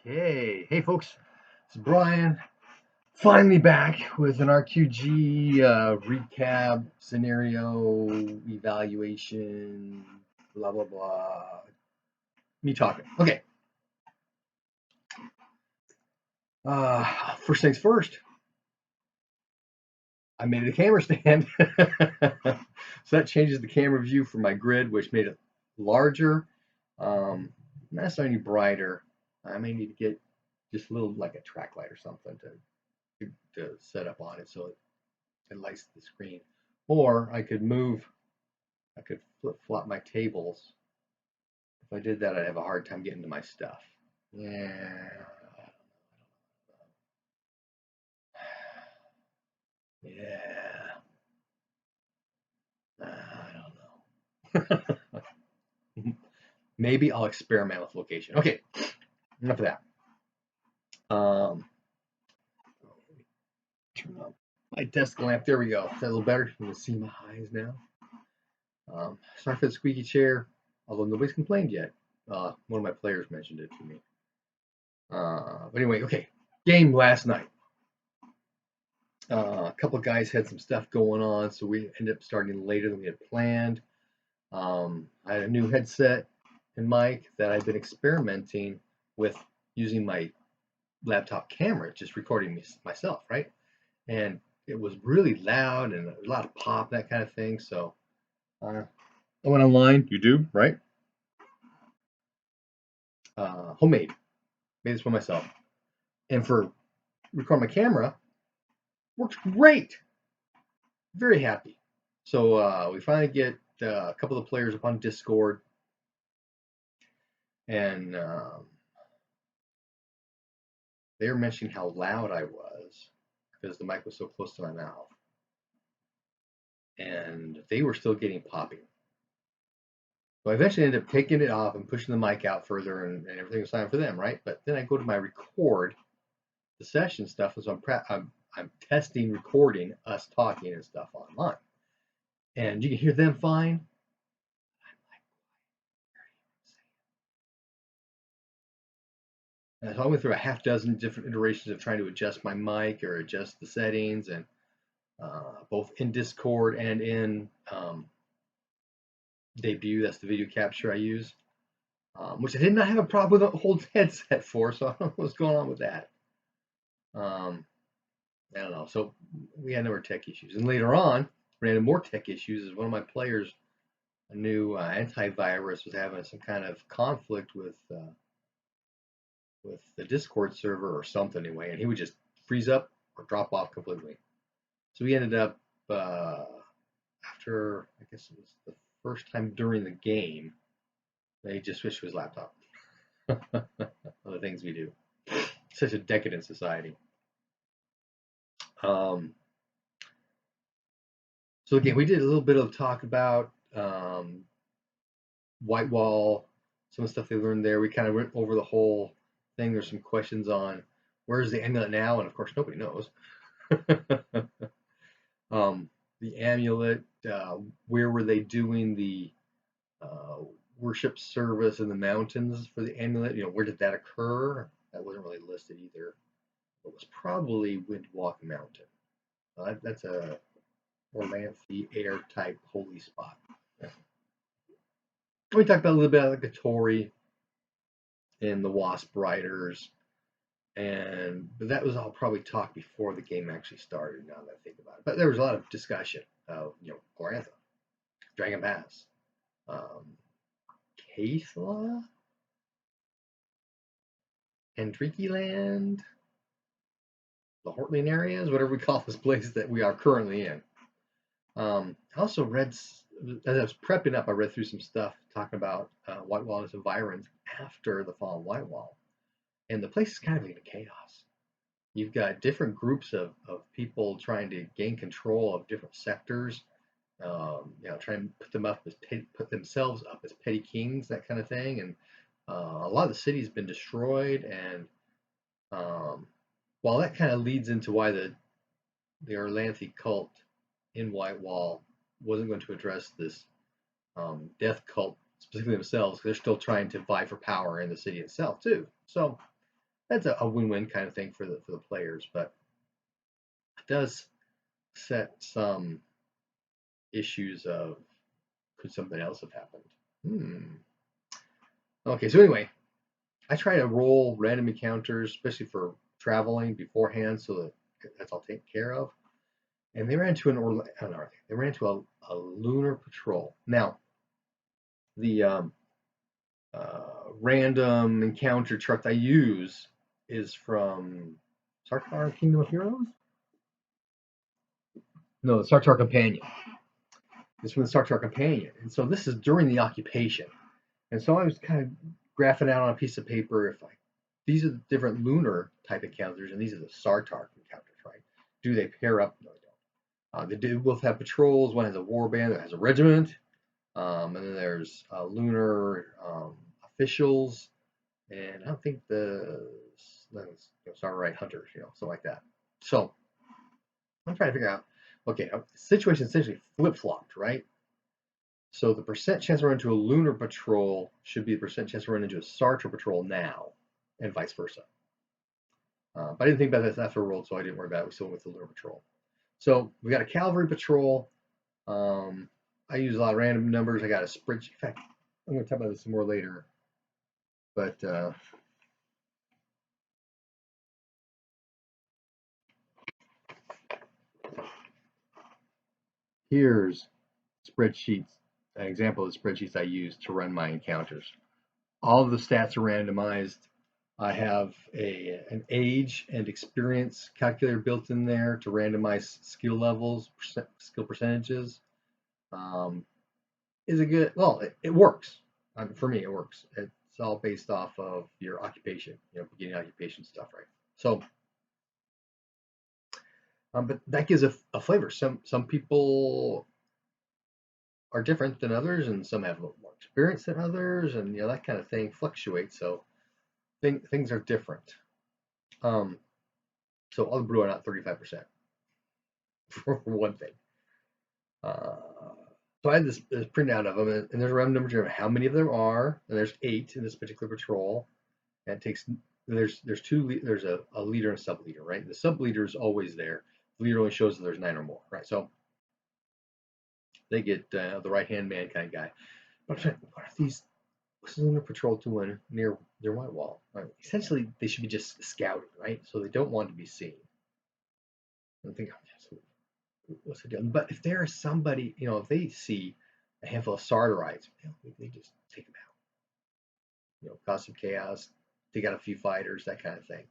Okay, hey folks, it's Brian. Finally back with an RQG recap, scenario evaluation, blah blah blah. Me talking. Okay. First things first. I made it a camera stand, so that changes the camera view for my grid, which made it larger. Not any brighter. I may need to get just a little like a track light or something to set up on it so it lights the screen. Or I could flip flop my tables. If I did that, I'd have a hard time getting to my stuff. Yeah. Yeah. I don't know. Maybe I'll experiment with location. Okay, enough of that. Turn on my desk lamp. There we go. Is that a little better? You can see my eyes now. Sorry for the squeaky chair, although nobody's complained yet. One of my players mentioned it to me. But anyway, okay. Game last night. A couple of guys had some stuff going on, so we ended up starting later than we had planned. I had a new headset and mic that I've been experimenting with using my laptop camera, just recording myself, right? And it was really loud and a lot of pop, that kind of thing. So I went online. You do, right? Homemade. Made this for myself. And for recording my camera, works great. Very happy. So we finally get a couple of the players up on Discord, and they were mentioning how loud I was because the mic was so close to my mouth, and they were still getting popping. So I eventually ended up taking it off and pushing the mic out further, and everything was fine for them, right? But then I go to my record, the session stuff, and so I'm testing recording us talking and stuff online, and you can hear them fine. So I went through a half dozen different iterations of trying to adjust my mic or adjust the settings, and both in Discord and in Debut. That's the video capture I use, which I did not have a problem with a whole headset for, so I don't know what's going on with that. I don't know. So we had no tech issues, and later on, we had more tech issues. As one of my players, a new antivirus, was having some kind of conflict with the Discord server or something anyway, and he would just freeze up or drop off completely. So we ended up after, I guess it was the first time during the game, they just switched to his laptop. Other things we do. Such a decadent society. So again, we did a little bit of talk about White Wall, some of the stuff they learned there. We kind of went over the whole thing. There's some questions on where's the amulet now, and of course nobody knows. The amulet, where were they doing the worship service in the mountains for the amulet? Where did that occur? That wasn't really listed either. It was probably Windwalk Mountain. That's a Orlantha air type holy spot. Yeah. We talked about a little bit about the Tori and the Wasp Riders, but that was all probably talked before the game actually started. Now that I think about it, but there was a lot of discussion of Glorantha, Dragon Pass, Kaithla, Hendriki Land, the Hortling areas, whatever we call this place that we are currently in. I also read, as I was prepping up, I read through some stuff talking about White Wall and its environs after the fall of White Wall. And the place is kind of in chaos. You've got different groups of people trying to gain control of different sectors, trying to put themselves up as petty kings, that kind of thing. And a lot of the city's been destroyed, and while that kind of leads into why the Orlantha cult in White Wall wasn't going to address this death cult specifically themselves, they're still trying to vie for power in the city itself too. So that's a win-win kind of thing for the players, but it does set some issues of could something else have happened. Okay, so anyway, I try to roll random encounters, especially for traveling beforehand, so that that's all taken care of. And they ran into they ran into a lunar patrol. Now, the random encounter truck I use is from Sarkar Kingdom of Heroes. No, the Sarkar Companion. It's from the Sarkar Companion, and so this is during the occupation. And so I was kind of graphing out on a piece of paper if these are the different lunar type encounters, and these are the Sartar encounters, right? Do they pair up? No, they don't. They do both have patrols. One has a warband that has a regiment, and then there's lunar officials, and I don't think the Starlight hunters, something like that. So I'm trying to figure out. Okay, the situation essentially flip flopped, right? So the percent chance to run into a lunar patrol should be the percent chance to run into a Sartar patrol now, and vice versa. But I didn't think about this after a roll, so I didn't worry about it. We still went with the lunar patrol. So we got a cavalry patrol. I use a lot of random numbers. I got a spreadsheet. In fact, I'm going to talk about this some more later. But here's spreadsheets, an example of the spreadsheets I use to run my encounters. All of the stats are randomized. I have an age and experience calculator built in there to randomize skill levels, skill percentages. Is it good? Well, it works. For me, it works. It's all based off of your occupation, beginning occupation stuff, right? So, but that gives a flavor. Some people are different than others, and some have a little more experience than others, and that kind of thing fluctuates. So things are different. So all the brew are not 35% for one thing. So I had this printout of them, and there's a random number of how many of them are, and there's 8 in this particular patrol. And it takes there's a leader and a sub leader, right? The sub leader is always there. The leader only shows that there's 9 or more, right? So they get the right hand man kind of guy. But what are these? What's the lunar patrol doing near their white wall? Right? Essentially, they should be just scouting, right? So they don't want to be seen. I think what's the deal? But if there is somebody, if they see a handful of Sartorites, they just take them out. Cause some chaos, take out a few fighters, that kind of thing.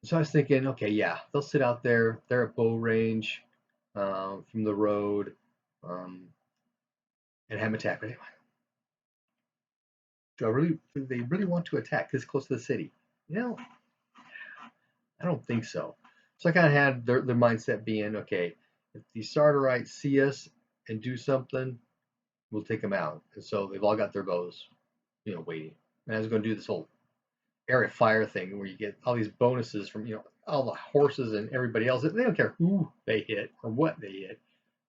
So I was thinking, okay, yeah, they'll sit out there. They're at bow range from the road and have them attack. But do they really want to attack this close to the city? I don't think so. So I kind of had their mindset being, okay, if these Sartorites see us and do something, we'll take them out. And so they've all got their bows, waiting. And I was going to do this whole area fire thing where you get all these bonuses from, all the horses and everybody else. They don't care who they hit or what they hit.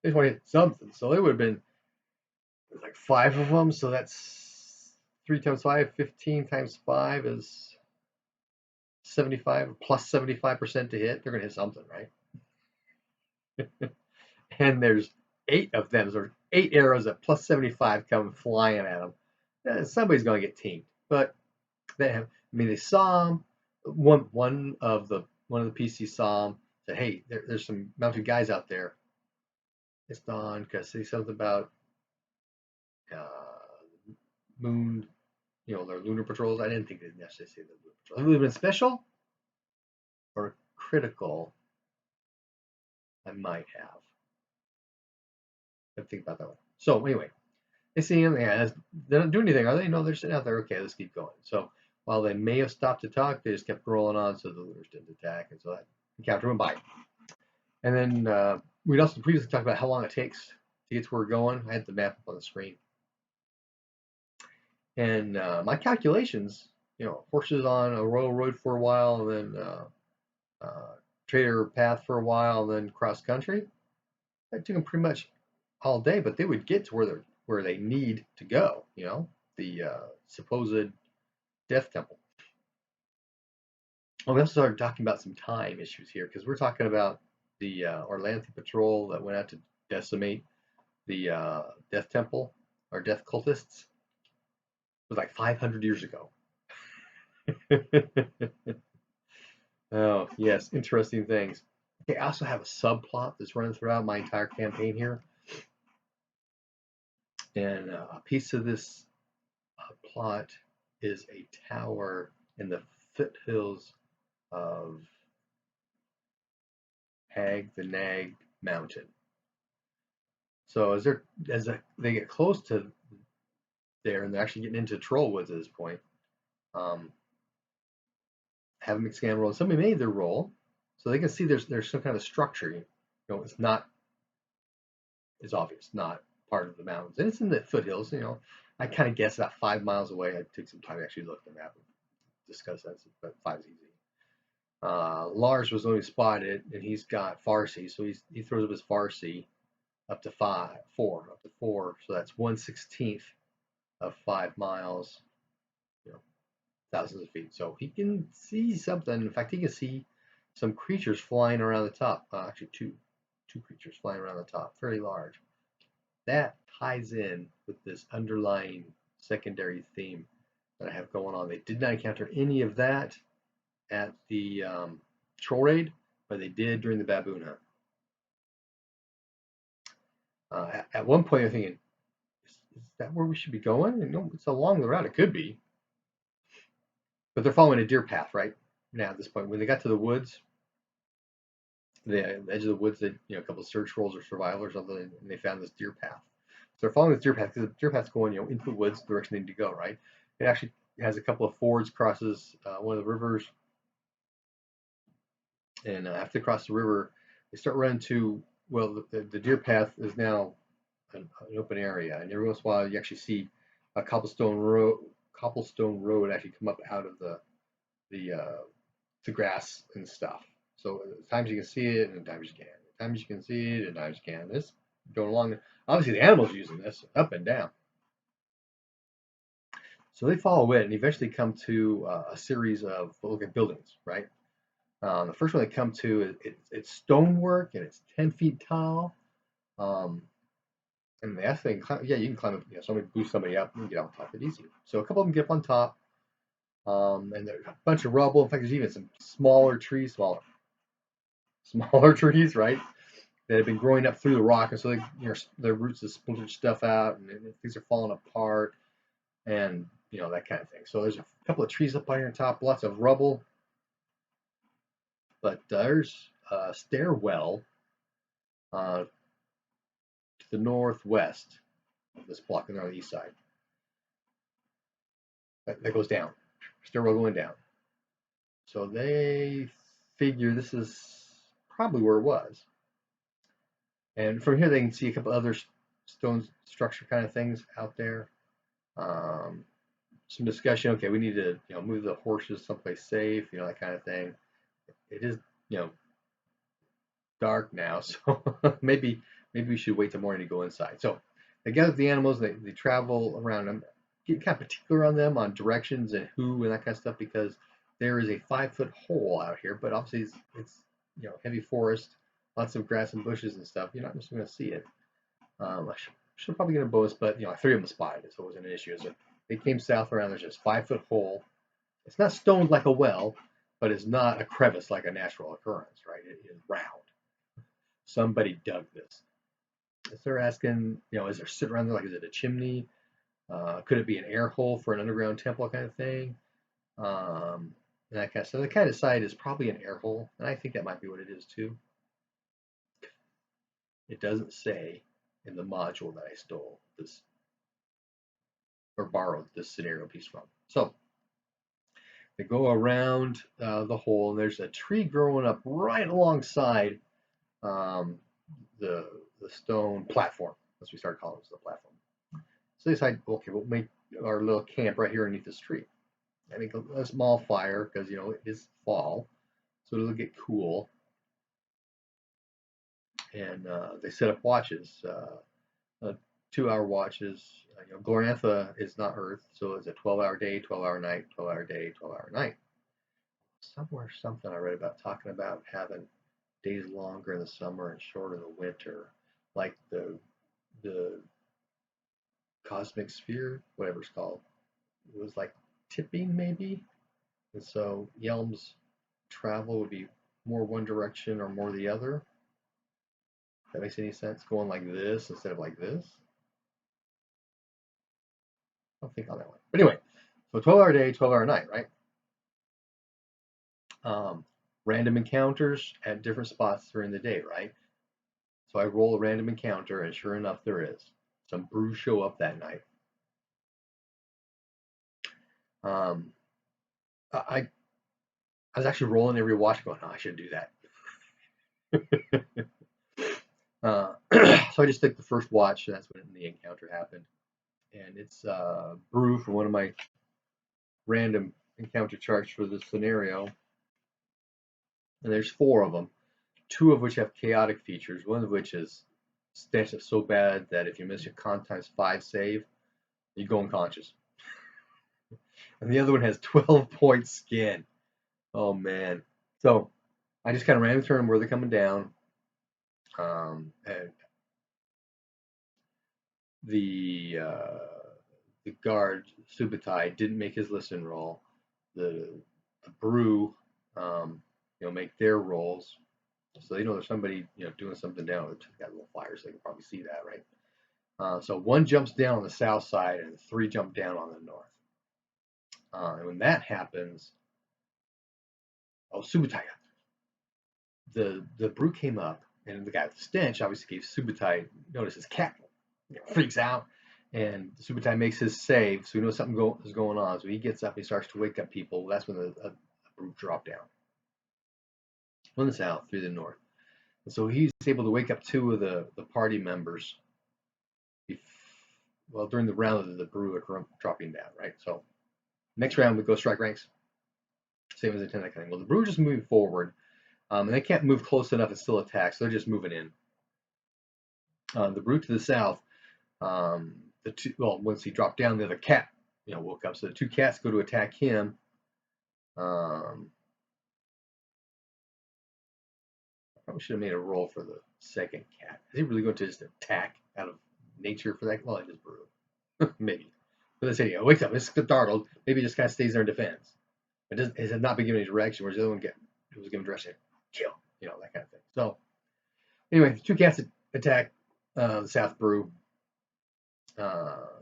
They just want to hit something. So it would have been like 5 of them. So that's 3 times 5, 15 times 5 is 75 plus 75% to hit. They're going to hit something, right? And there's 8 of them. So 8 arrows at plus 75 come flying at them. Somebody's going to get teamed. But they saw him. One of the PCs saw him. Said, "Hey, there's some mounted guys out there." It's Dawn because they said something about moon, their lunar patrols. I didn't think they'd necessarily say the lunar patrol. It would have been special or critical. I might have. I think about that one. So anyway, they see him. Yeah, they don't do anything, are they? No, they're sitting out there. Okay, let's keep going. So while they may have stopped to talk, they just kept rolling on, so the lunars didn't attack, and so that encounter went by. And then we'd also previously talked about how long it takes to get to where we're going. I had the map up on the screen. And my calculations, horses on a royal road for a while, and then trader path for a while, and then cross country. That took them pretty much all day, but they would get to where they need to go. The supposed death temple. we also started talking about some time issues here because we're talking about the Orlantha patrol that went out to decimate the Death Temple or Death cultists. It was like 500 years ago. Oh, yes, interesting things. Okay, I also have a subplot that's running throughout my entire campaign here. And a piece of this plot is a tower in the foothills of Hag the Nag Mountain. So they get close to there and they're actually getting into Trollwoods at this point, um, have them scan roll. Somebody made their roll, so they can see there's some kind of structure. You know, it's obvious, not part of the mountains, and it's in the foothills. You know, I kind of guess about 5 miles away. I took some time to actually look at the map and discuss that, but 5 is easy. Lars was only spotted, and he's got Farsi, so he throws up his Farsi up to 4, so that's 1/16 of 5 miles, you know, thousands of feet. So he can see something. In fact, he can see some creatures flying around the top. Actually, two creatures flying around the top, fairly large. That ties in with this underlying secondary theme that I have going on. They did not encounter any of that at the troll raid, but they did during the baboon hunt. At one point, I'm thinking, is that where we should be going? No, it's along the route. It could be, but they're following a deer path right now at this point. When they got to the woods, the edge of the woods, they, a couple of search rolls or survival or something, and they found this deer path. So they're following this deer path because the deer path's going, into the woods, the direction they need to go, right? It actually has a couple of fords, crosses one of the rivers, and after they cross the river, they start running to, well, the deer path is now an open area, and every once in a while you actually see a cobblestone road actually come up out of the grass and stuff. So at times you can see it, and at times you can't. At times you can see it, and at times you can't. This going along. Obviously, the animals are using this up and down. So they follow it and eventually come to a series of buildings, right? The first one they come to, it's stonework and it's 10 feet tall. Um, and they actually yeah, you can climb up. Somebody boost somebody up and get on top of it easy. So a couple of them get up on top, and there's a bunch of rubble. In fact, there's even some smaller trees, smaller trees, right? That have been growing up through the rock, and so their roots have splintered stuff out, and things are falling apart, and that kind of thing. So there's a couple of trees up on top, lots of rubble, but there's a stairwell to the northwest of this block, and they're on the east side. That goes down, stairwell going down. So they figure this is probably where it was. And from here they can see a couple other stone structure kind of things out there. Some discussion. Okay, we need to move the horses someplace safe. That kind of thing. It is dark now, so maybe we should wait till morning to go inside. So they gather the animals. They travel around them. Get kind of particular on them on directions and who and that kind of stuff because there is a 5-foot hole out here, but obviously it's heavy forest, lots of grass and bushes and stuff. You're not just going to see it. I should probably get a bonus, but 3 of them spotted it, so it wasn't an issue. So they came south around. There's just 5-foot hole. It's not stoned like a well, but it's not a crevice like a natural occurrence, right? It is round. Somebody dug this. So they're asking, is there sit around there? Like, is it a chimney? Could it be an air hole for an underground temple kind of thing? That kind of stuff. The kind of side is probably an air hole, and I think that might be what it is too. It doesn't say in the module that I stole this or borrowed this scenario piece from. So they go around the hole, and there's a tree growing up right alongside the stone platform. As we start calling it the platform. So they decide, okay, we'll make our little camp right here underneath this tree. I make a small fire because it is fall, so it'll get cool. And they set up watches, 2-hour watches. Glorantha is not Earth, so it's a 12-hour day, 12-hour night, 12-hour day, 12-hour night. somewhere something I read about talking about having days longer in the summer and shorter in the winter, like the cosmic sphere, whatever it's called. It was like tipping maybe, and so Yelm's travel would be more one direction or more the other. If that makes any sense? Going like this instead of like this. I'll think on that one. But anyway, so 12-hour day, 12-hour night, right? Random encounters at different spots during the day, right? So I roll a random encounter, and sure enough, there is. Some brews show up that night. Um, I was actually rolling every watch, going, "Oh, I should do that." So I just took the first watch, and that's when the encounter happened. And it's brew for one of my random encounter charts for this scenario. And there's 4 of them, 2 of which have chaotic features, one of which is stench so bad that if you miss your con times 5 save, you go unconscious. And the other one has 12-point skin. Oh man. So I just kind of ran the turn where they're coming down. And the guard Subutai didn't make his listen roll. The brew, make their rolls, so they know there's somebody doing something down. It's got a little fire, so they can probably see that, right? So 1 jumps down on the south side and 3 jump down on the north. And when that happens, Subutai, the brew came up, and the guy with the stench obviously gave Subutai notice. His cat freaks out, and Subutai makes his save, so he knows something is going on. So he gets up, he starts to wake up people. That's when the brew dropped down. From the south through the north. And so he's able to wake up 2 of the party members during the round of the brew dropping down, right? So next round we go strike ranks. Same as the 10 kind of thing. Well, the brew just moving forward, and they can't move close enough and still attack, so they're just moving in. The brew to the south, once he dropped down, the other cat, woke up. So the 2 cats go to attack him. Probably should have made a roll for the second cat. Is he really going to just attack out of nature for that? Well, I just brew. Maybe. But let's say, wakes up, it's startled. Maybe he just kind of stays there in defense. It has not been given any direction, whereas the other one was given direction, kill, that kind of thing. So, anyway, the 2 cats attack the South Brew.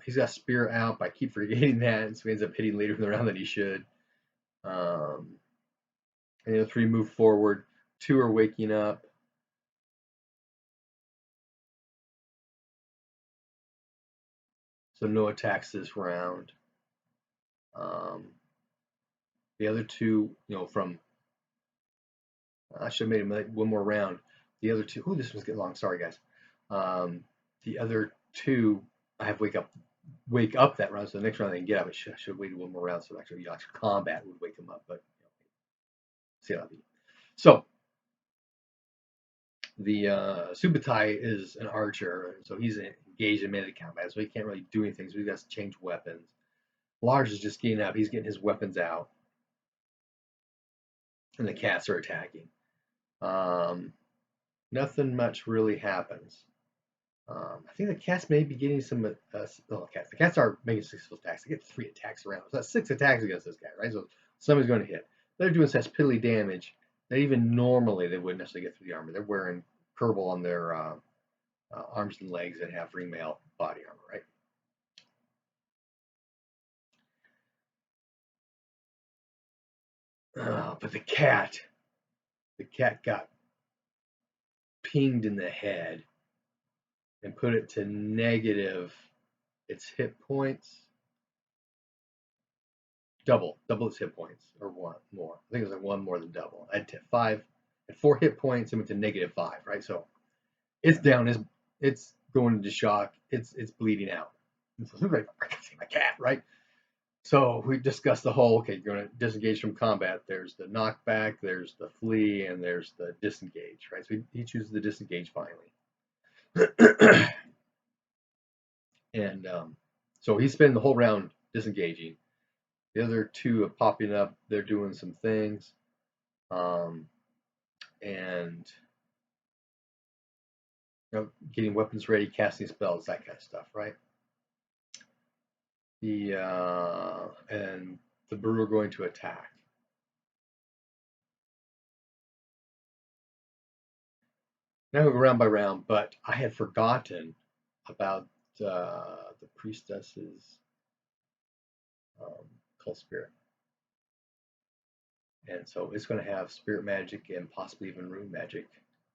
He's got Spear out, but I keep forgetting that, so he ends up hitting later in the round than he should. And the other 3 move forward. 2 are waking up. So no attacks this round. The other 2, from I should have made 1 more round. The other 2, this one's getting long. Sorry, guys. The other 2, I have wake up that round. So the next round they can get up. I should have waited 1 more round. So actually, combat would wake them up. But see how that be. So the Subutai is an archer, so he's engaged in melee combat. So he can't really do anything. So he's got to change weapons. Lars is just getting up. He's getting his weapons out, and the cats are attacking. Nothing much really happens. I think the cats may be getting some. The cats are making successful attacks. They get 3 attacks around. So that's 6 attacks against this guy, right? So somebody's going to hit. They're doing such piddly damage that even normally they wouldn't necessarily get through the armor. They're wearing Kerbal on their arms and legs and have ringmail body armor, right? But the cat got pinged in the head and put it to negative its hit points. Double its hit points, or 1 more. I think it was like 1 more than double. I had 4 hit points and went to -5, right? So it's down. It's going into shock. It's bleeding out. And so like, I can see my cat, right? So we discussed the whole, you're going to disengage from combat. There's the knockback, there's the flee, and there's the disengage, right? So he chooses the disengage finally. And so he's spending the whole round disengaging. The other 2 are popping up. They're doing some things. And getting weapons ready, casting spells, that kind of stuff, right? And the brew are going to attack. Now we go round by round, but I had forgotten about the priestess's cult spirit. And so it's going to have spirit magic and possibly even rune magic.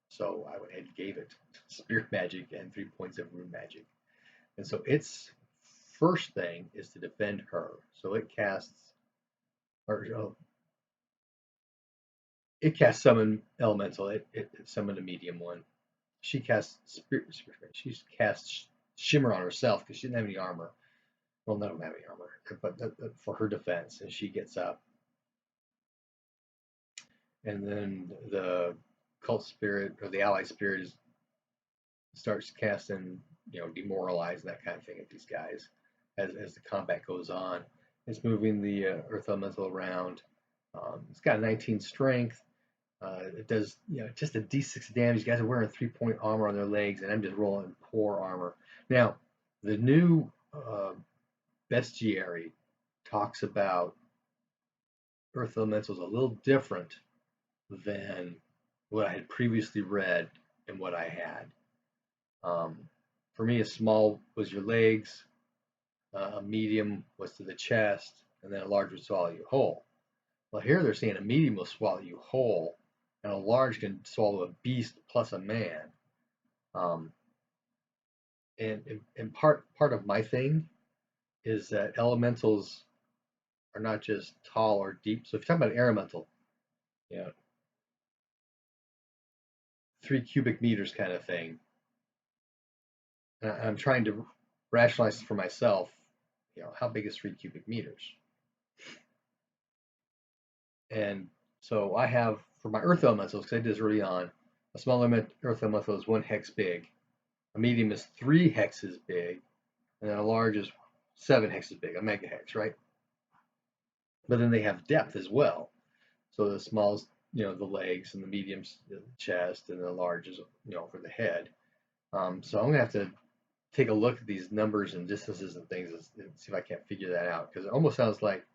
So I went ahead and gave it spirit magic and 3 points of rune magic. And so its first thing is to defend her. So it casts, it casts summon elemental. It summoned a medium one. She casts spirit. She casts shimmer on herself because she didn't have any armor. Well, not have any armor, but for her defense, and she gets up. And then the cult spirit or the ally spirit starts casting, demoralize and that kind of thing at these guys as the combat goes on. It's moving the earth elemental around. It's got a 19 strength. It does, just a d6 damage. You guys are wearing 3-point armor on their legs, and I'm just rolling poor armor. Now, the new bestiary talks about earth elementals a little different than what I had previously read and what I had. For me, a small was your legs, a medium was to the chest, and then a large would swallow you whole. Well, here they're saying a medium will swallow you whole, and a large can swallow a beast plus a man. And part of my thing is that elementals are not just tall or deep. So if you're talking about air elemental, 3 cubic meters kind of thing. And I'm trying to rationalize for myself, how big is 3 cubic meters? And so I have, for my earth elementals, because I did this early on, a small earth elemental is 1 hex big, a medium is 3 hexes big, and then a large is 7 hexes big, a mega hex, right? But then they have depth as well. So the small's, the legs, and the medium's the chest, and the large is, for the head. So I'm gonna have to take a look at these numbers and distances and things and see if I can't figure that out, because it almost sounds like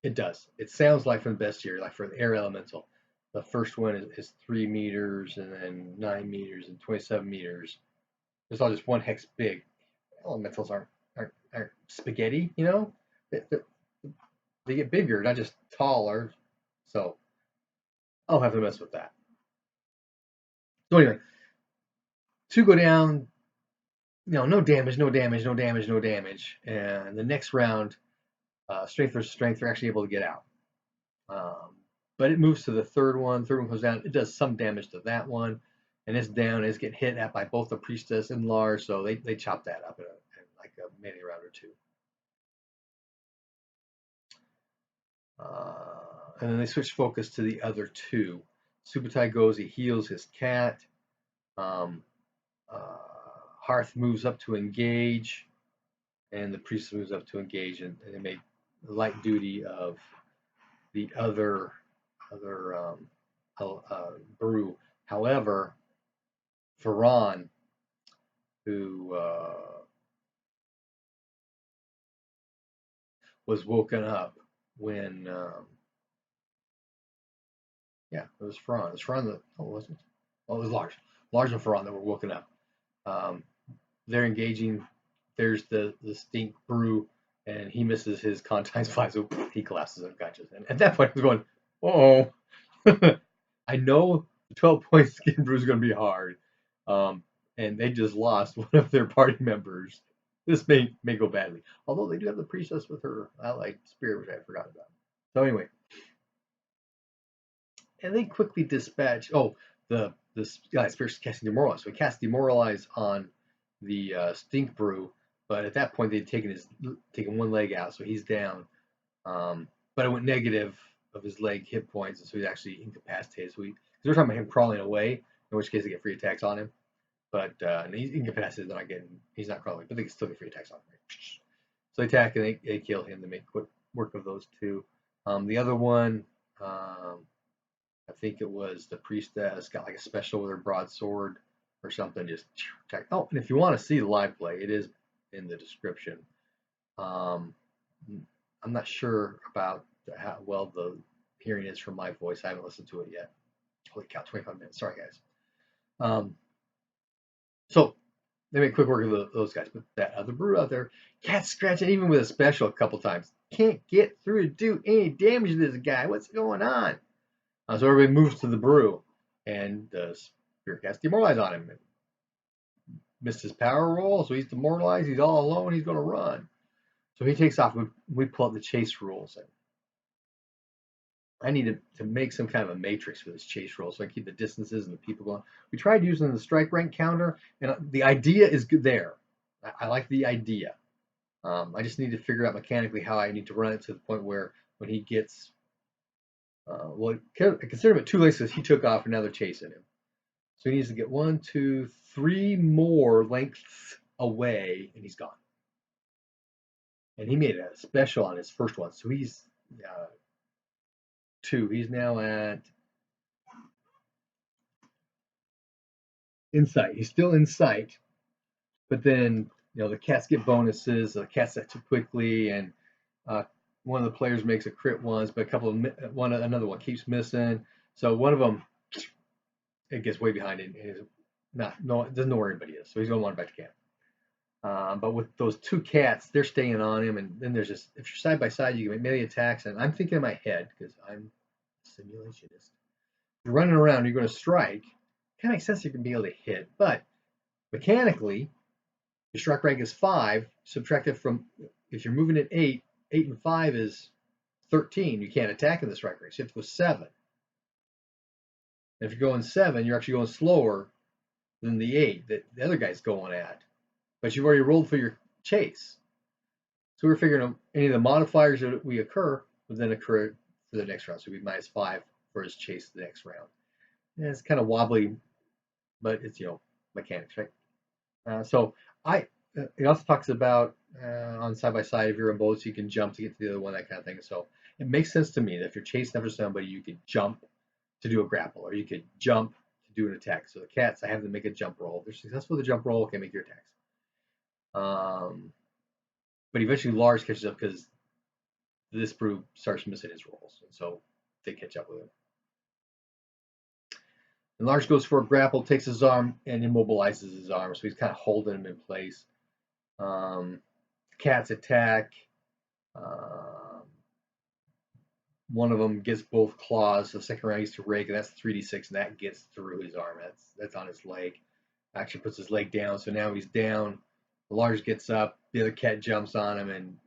it does. It sounds like from the bestiary, like for the air elemental, the first one is 3 meters, and then 9 meters, and 27 meters. It's all just 1 hex big. Elementals aren't spaghetti, they get bigger, not just taller. So I'll have to mess with that. So anyway, 2 go down. No damage, no damage, no damage, no damage. And the next round, strength versus strength, they're actually able to get out. But it moves to the third one. Third one goes down. It does some damage to that one, and it's down. It's getting hit at by both the priestess and Lars, so they chop that up in like a melee round or 2. And then they switch focus to the other 2. Subutai goes. He heals his cat. Hearth moves up to engage, and the priest moves up to engage, and they make light duty of the other brew. However, Ferran, who was woken up when, it was Ferran. It was Ferran that, it wasn't. Oh, it was Lars. Lars and Ferran that were woken up. They're engaging. There's the stink brew, and he misses his contact spy, so he collapses unconscious. And at that point, I was going, oh. I know the 12-point skin brew is going to be hard, and they just lost one of their party members. This may go badly. Although they do have the priestess with her allied spirit, which I forgot about. So anyway, and they quickly dispatch. Oh, the spirit's casting demoralize. So he casts demoralize on the stink brew, but at that point they'd taken 1 leg out, so he's down. But it went negative of his leg hit points, and so he's actually incapacitated. So we're talking about him crawling away, in which case they get free attacks on him. But and he's incapacitated, he's not crawling, but they can still get free attacks on him. So they attack and they kill him. They make quick work of those 2. The other one, think it was the priestess got like a special with her broadsword or something. Just oh, and if you want to see the live play, it is in the description. I'm not sure about how well the hearing is from my voice. I haven't listened to it yet. Holy cow, 25 minutes. Sorry, guys. So they make quick work of those guys. But that other brew out there, cat scratching even with a special a couple times. Can't get through to do any damage to this guy. What's going on? So everybody moves to the brew, and the spirit cast demoralize on him. Missed his power roll, so he's demoralized. He's all alone. He's going to run. So he takes off. We pull up the chase rules. And I need to make some kind of a matrix for this chase roll so I keep the distances and the people going. We tried using the strike rank counter, and the idea is good there. I like the idea. I just need to figure out mechanically how I need to run it to the point where when he gets, well, I consider him at 2 lengths because he took off and now they're chasing him. So he needs to get 1, 2, 3 more lengths away, and he's gone. And he made a special on his first one, so he's 2. He's now at insight. He's still in sight, but then the cats get bonuses. The cats set too quickly, and one of the players makes a crit once, but another one keeps missing. So one of them, it gets way behind it, and doesn't know where anybody is. So he's going to wander back to camp. But with those 2 cats, they're staying on him, and then there's this. If you're side by side, you can make melee attacks. And I'm thinking in my head because I'm a simulationist. You're running around, you're going to strike. Kind of makes sense you can be able to hit, but mechanically, your strike rank is 5. Subtract it from if you're moving at 8. 8 and 5 is 13. You can't attack in the strike rank. So you have to go 7. And if you're going 7, you're actually going slower than the 8 that the other guy's going at. But you've already rolled for your chase. So we're figuring any of the modifiers that we occur would then occur for the next round. So we'd be -5 for his chase the next round. And it's kind of wobbly, but it's mechanics, right? So it also talks about on side by side, if you're in boats, you can jump to get to the other one, that kind of thing. So it makes sense to me that if you're chasing after somebody, you could jump to do a grapple, or you could jump to do an attack. So the cats, I have them make a jump roll. If they're successful with the jump roll, okay, make your attacks. But eventually Lars catches up because this brew starts missing his rolls, and so they catch up with him. And Lars goes for a grapple, takes his arm, and immobilizes his arm, so he's kind of holding him in place. Cats attack. One of them gets both claws. The second round he's to rake, and that's 3d6, and that gets through his arm. That's on his leg. Actually puts his leg down, so now he's down. Lars gets up. The other cat jumps on him and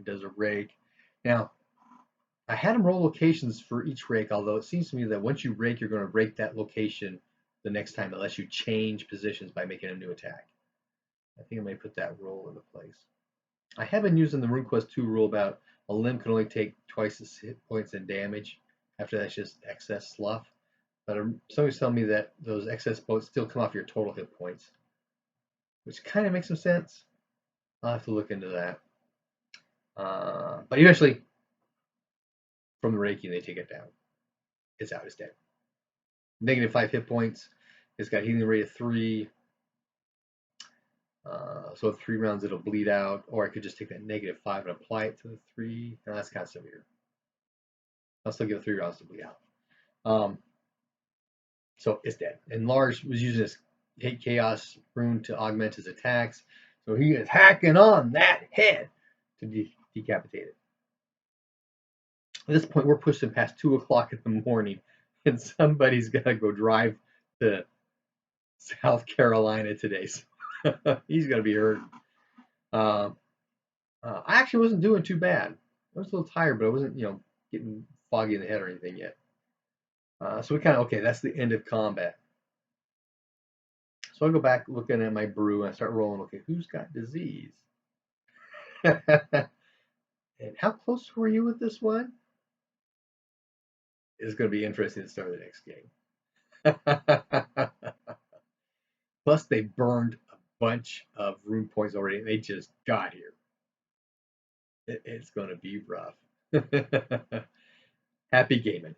does a rake. Now, I had him roll locations for each rake, although it seems to me that once you rake, you're going to rake that location the next time unless you change positions by making a new attack. I think I may put that roll into place. I have been using the Runequest 2 rule about a limb can only take twice as hit points and damage. After that's just excess sluff. But somebody's telling me that those excess points still come off your total hit points, which kind of makes some sense. I'll have to look into that. But eventually, from the raking, they take it down. It's out. It's dead. -5 hit points. It's got healing rate of 3. So 3 rounds it'll bleed out, or I could just take that -5 and apply it to the 3. Now that's kind of severe. I'll still give it 3 rounds to bleed out. So it's dead. And Lars was using his Hate Chaos rune to augment his attacks. So he is hacking on that head to decapitate it. At this point, we're pushing past 2 o'clock in the morning, and somebody's got to go drive to South Carolina today. So he's going to be hurt. I actually wasn't doing too bad. I was a little tired, but I wasn't, getting foggy in the head or anything yet. So we kind of, okay, that's the end of combat. So I go back looking at my brew and I start rolling, okay, who's got disease? And how close were you with this one? It's going to be interesting to start the next game. Plus, they burned a bunch of rune points already, and they just got here. It's going to be rough. Happy gaming.